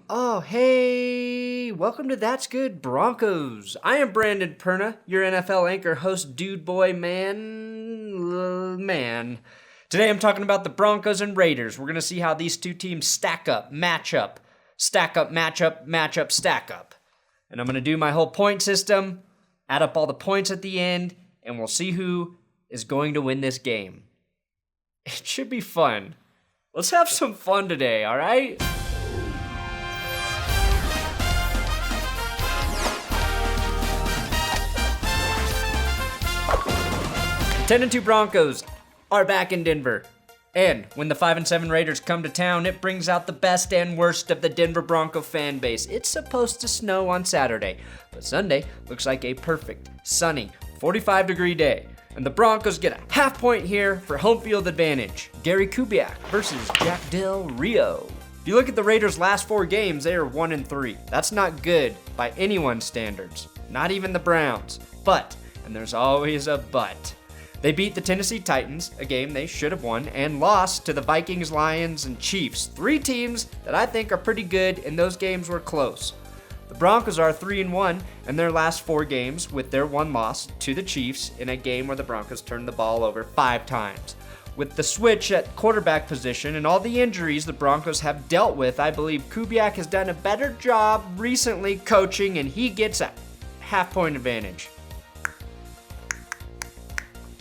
Oh, hey! Welcome to That's Good Broncos. I am Brandon Perna, your NFL anchor, host, dude, boy, man. Today I'm talking about the Broncos and Raiders. We're going to see how these two teams stack up, match up, stack up, match up, stack up. And I'm going to do my whole point system, add up all the points at the end, and we'll see who is going to win this game. It should be fun. Let's have some fun today, all right? 10-2 Broncos are back in Denver. And when the 5-7 Raiders come to town, it brings out the best and worst of the Denver Bronco fan base. It's supposed to snow on Saturday, but Sunday looks like a perfect, sunny, 45-degree day. And the Broncos get a half point here for home field advantage. Gary Kubiak versus Jack Del Rio. If you look at the Raiders' last 4 games, they are 1-3. That's not good by anyone's standards, not even the Browns. But, and there's always a but, they beat the Tennessee Titans, a game they should have won, and lost to the Vikings, Lions, and Chiefs. 3 teams that I think are pretty good, and those games were close. The Broncos are 3-1 in their last 4 games, with their 1 loss to the Chiefs in a game where the Broncos turned the ball over 5 times. With the switch at quarterback position and all the injuries the Broncos have dealt with, I believe Kubiak has done a better job recently coaching, and he gets a half-point advantage.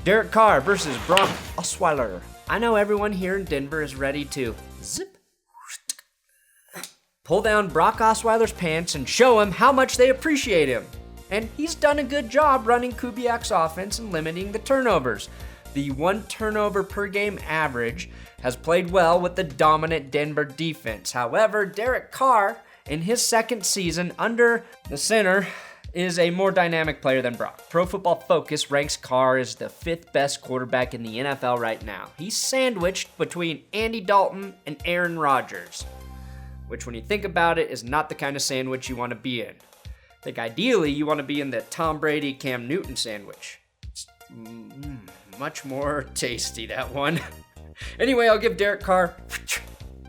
Derek Carr versus Brock Osweiler. I know everyone here in Denver is ready to pull down Brock Osweiler's pants and show him how much they appreciate him. And he's done a good job running Kubiak's offense and limiting the turnovers. The 1 turnover per game average has played well with the dominant Denver defense. However, Derek Carr, in his second season under the center, is a more dynamic player than Brock. Pro Football Focus ranks Carr as the 5th best quarterback in the NFL right now. He's sandwiched between Andy Dalton and Aaron Rodgers, which when you think about it is not the kind of sandwich you want to be in. I think ideally you want to be in the Tom Brady, Cam Newton sandwich. It's much more tasty, that one. Anyway, I'll give Derek Carr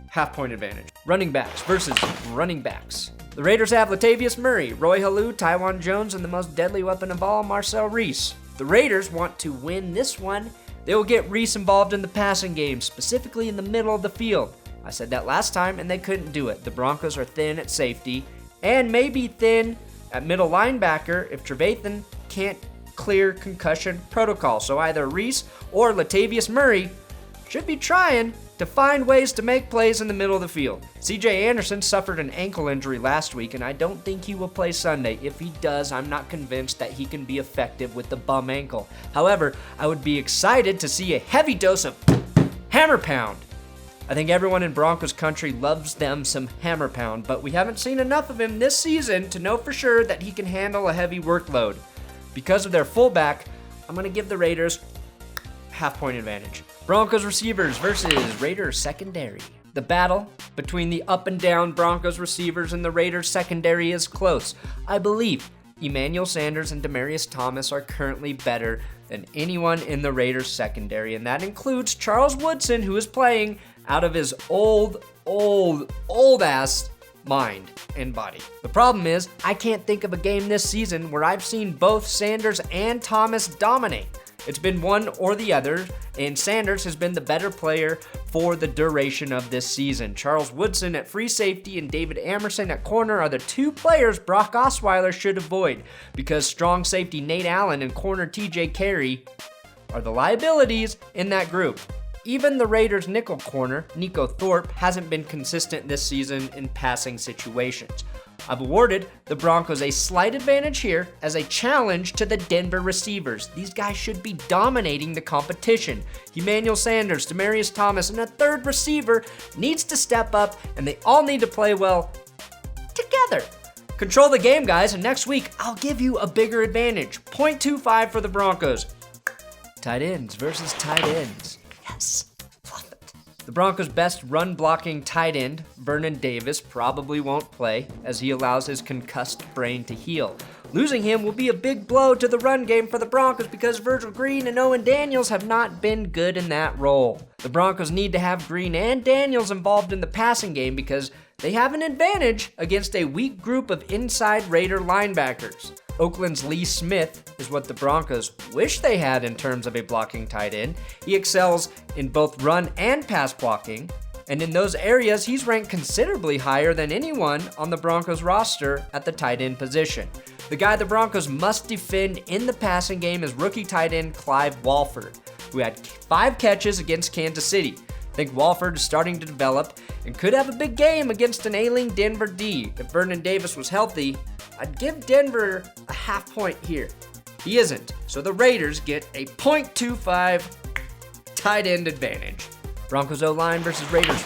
half-point advantage. Running backs versus running backs. The Raiders have Latavius Murray, Roy Halou, Tywan Jones, and the most deadly weapon of all, Marcel Reese. If the Raiders want to win this one, they will get Reese involved in the passing game, specifically in the middle of the field. I said that last time, and they couldn't do it. The Broncos are thin at safety, and maybe thin at middle linebacker if Trevathan can't clear concussion protocol. So either Reese or Latavius Murray should be trying to find ways to make plays in the middle of the field. C.J. Anderson suffered an ankle injury last week, and I don't think he will play Sunday. If he does, I'm not convinced that he can be effective with the bum ankle. However, I would be excited to see a heavy dose of hammer pound. I think everyone in Broncos country loves them some hammer pound, but we haven't seen enough of him this season to know for sure that he can handle a heavy workload. Because of their fullback, I'm going to give the Raiders half-point advantage. Broncos receivers versus Raiders secondary. The battle between the up and down Broncos receivers and the Raiders secondary is close. I believe Emmanuel Sanders and Demarcus Thomas are currently better than anyone in the Raiders secondary, and that includes Charles Woodson, who is playing out of his old ass mind and body. The problem is, I can't think of a game this season where I've seen both Sanders and Thomas dominate. It's been one or the other, and Sanders has been the better player for the duration of this season. Charles Woodson at free safety and David Amerson at corner are the 2 players Brock Osweiler should avoid, because strong safety Nate Allen and corner TJ Carey are the liabilities in that group. Even the Raiders' nickel corner, Nico Thorpe, hasn't been consistent this season in passing situations. I've awarded the Broncos a slight advantage here as a challenge to the Denver receivers. These guys should be dominating the competition. Emmanuel Sanders, Demarcus Thomas, and a 3rd receiver needs to step up, and they all need to play well together. Control the game, guys, and next week I'll give you a bigger advantage. 0.25 for the Broncos. Tight ends versus tight ends. Yes. The Broncos' best run-blocking tight end, Vernon Davis, probably won't play as he allows his concussed brain to heal. Losing him will be a big blow to the run game for the Broncos because Virgil Green and Owen Daniels have not been good in that role. The Broncos need to have Green and Daniels involved in the passing game because they have an advantage against a weak group of inside Raider linebackers. Oakland's Lee Smith is what the Broncos wish they had in terms of a blocking tight end. He excels in both run and pass blocking, and in those areas, he's ranked considerably higher than anyone on the Broncos roster at the tight end position. The guy the Broncos must defend in the passing game is rookie tight end Clive Walford, who had 5 catches against Kansas City. I think Walford is starting to develop and could have a big game against an ailing Denver D. If Vernon Davis was healthy, I'd give Denver a half point here. He isn't, so the Raiders get a .25 tight end advantage. Broncos O-line versus Raiders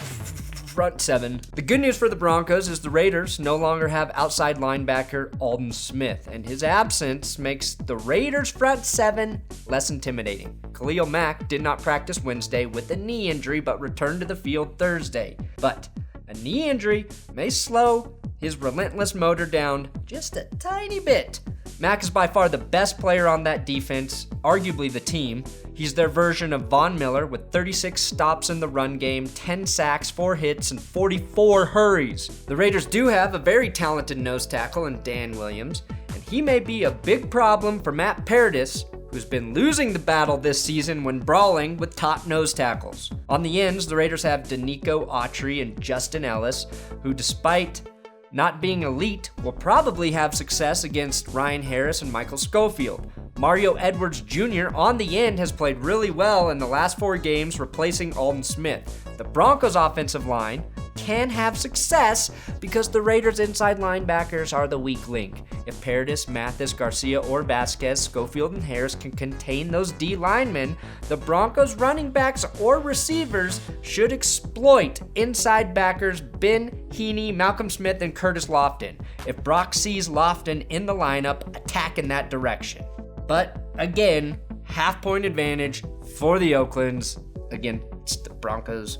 front 7. The good news for the Broncos is the Raiders no longer have outside linebacker Aldon Smith, and his absence makes the Raiders front 7 less intimidating. Khalil Mack did not practice Wednesday with a knee injury but returned to the field Thursday. But a knee injury may slow his relentless motor down just a tiny bit. Mack is by far the best player on that defense, arguably the team. He's their version of Von Miller with 36 stops in the run game, 10 sacks, 4 hits, and 44 hurries. The Raiders do have a very talented nose tackle in Dan Williams, and he may be a big problem for Matt Paradis, who's been losing the battle this season when brawling with top nose tackles. On the ends, the Raiders have Danico Autry and Justin Ellis, who despite not being elite, will probably have success against Ryan Harris and Michael Schofield. Mario Edwards Jr. on the end has played really well in the last 4 games, replacing Aldon Smith. The Broncos' offensive line can have success because the Raiders' inside linebackers are the weak link. If Paradis, Mathis, Garcia, or Vasquez, Schofield, and Harris can contain those D linemen, the Broncos' running backs or receivers should exploit inside backers Ben Heaney, Malcolm Smith, and Curtis Lofton. If Brock sees Lofton in the lineup, attack in that direction. But again, half-point advantage for the Oaklands against the Broncos'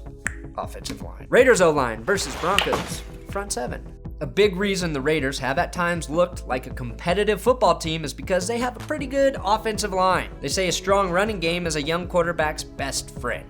offensive line. Raiders O-line versus Broncos front 7. A big reason the Raiders have at times looked like a competitive football team is because they have a pretty good offensive line. They say a strong running game is a young quarterback's best friend.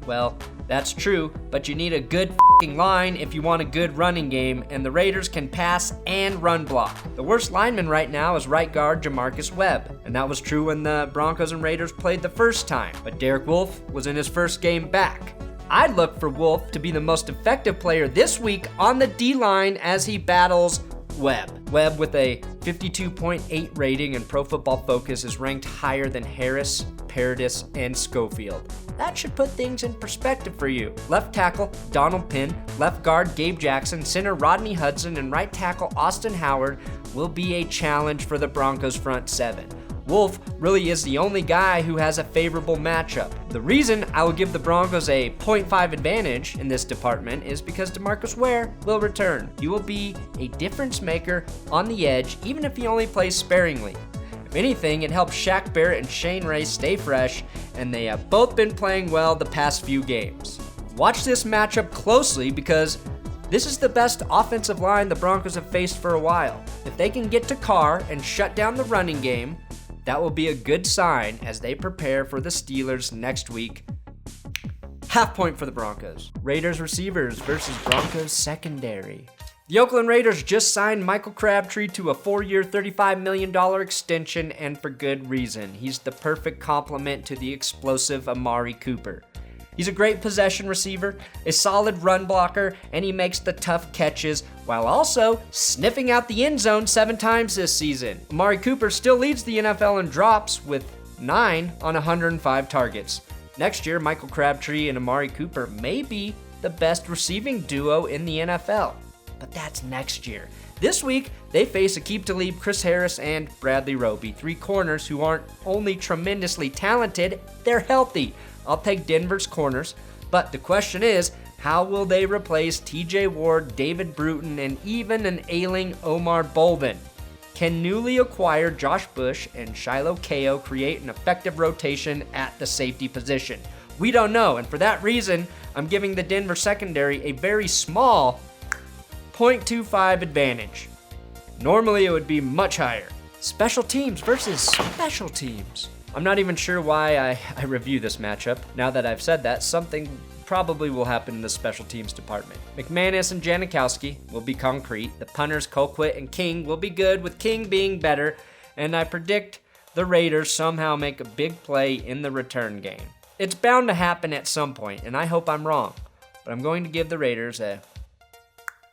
Well, that's true, but you need a good line if you want a good running game, and the Raiders can pass and run block. The worst lineman right now is right guard Demarcus Ware, and that was true when the Broncos and Raiders played the first time, but Derek Wolfe was in his first game back. I'd look for Wolfe to be the most effective player this week on the D-line as he battles Webb. Webb, with a 52.8 rating in Pro Football Focus, is ranked higher than Harris, Paradis, and Schofield. That should put things in perspective for you. Left tackle Donald Penn, left guard Gabe Jackson, center Rodney Hudson, and right tackle Austin Howard will be a challenge for the Broncos front 7. Wolfe really is the only guy who has a favorable matchup. The reason I will give the Broncos a .5 advantage in this department is because Demarcus Ware will return. He will be a difference maker on the edge, even if he only plays sparingly. If anything, it helps Shaq Barrett and Shane Ray stay fresh, and they have both been playing well the past few games. Watch this matchup closely because this is the best offensive line the Broncos have faced for a while. If they can get to Carr and shut down the running game, that will be a good sign as they prepare for the Steelers next week. Half point for the Broncos. Raiders receivers versus Broncos secondary. The Oakland Raiders just signed Michael Crabtree to a 4-year, $35 million extension, and for good reason. He's the perfect complement to the explosive Amari Cooper. He's a great possession receiver, a solid run blocker, and he makes the tough catches while also sniffing out the end zone 7 times this season. Amari Cooper still leads the NFL in drops with 9 on 105 targets. Next year, Michael Crabtree and Amari Cooper may be the best receiving duo in the NFL. But that's next year. This week, they face Aqib Talib, Chris Harris, and Bradley Roby, 3 corners who aren't only tremendously talented, they're healthy. I'll take Denver's corners, but the question is, how will they replace TJ Ward, David Bruton, and even an ailing Omar Bolden? Can newly acquired Josh Bush and Shiloh Kao create an effective rotation at the safety position? We don't know, and for that reason, I'm giving the Denver secondary a very small .25 advantage. Normally it would be much higher. Special teams versus special teams. I'm not even sure why I review this matchup. Now that I've said that, something probably will happen in the special teams department. McManus and Janikowski will be concrete. The punters, Colquitt and King, will be good, with King being better. And I predict the Raiders somehow make a big play in the return game. It's bound to happen at some point, and I hope I'm wrong. But I'm going to give the Raiders a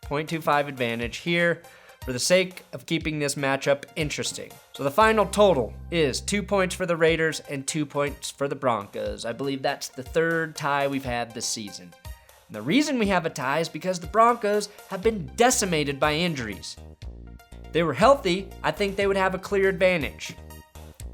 0.25 advantage here for the sake of keeping this matchup interesting. So the final total is 2 points for the Raiders and 2 points for the Broncos. I believe that's the third tie we've had this season. And the reason we have a tie is because the Broncos have been decimated by injuries. If they were healthy, I think they would have a clear advantage.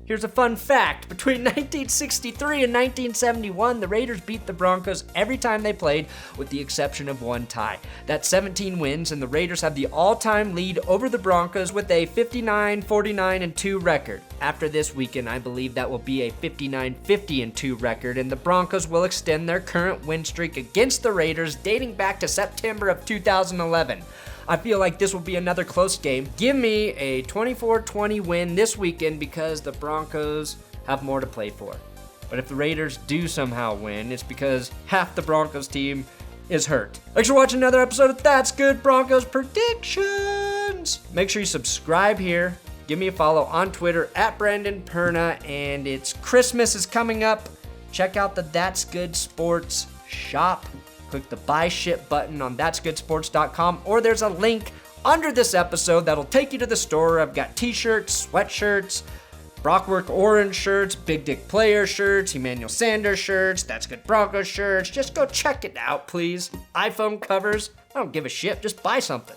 Here's a fun fact. Between 1963 and 1971, the Raiders beat the Broncos every time they played, with the exception of one tie. That's 17 wins, and the Raiders have the all-time lead over the Broncos with a 59-49-2 record. After this weekend, I believe that will be a 59-50-2 record, and the Broncos will extend their current win streak against the Raiders dating back to September of 2011. I feel like this will be another close game. Give me a 24-20 win this weekend because the Broncos have more to play for. But if the Raiders do somehow win, it's because half the Broncos team is hurt. Thanks for watching another episode of That's Good Broncos Predictions. Make sure you subscribe here. Give me a follow on Twitter at Brandon Perna, and it's Christmas is coming up. Check out the That's Good Sports shop. Click the buy shit button on ThatsGoodSports.com, or there's a link under this episode that'll take you to the store. I've got t-shirts, sweatshirts, Brockwork Orange shirts, Big Dick Player shirts, Emmanuel Sanders shirts, That's Good Broncos shirts. Just go check it out, please. iPhone covers, I don't give a shit. Just buy something.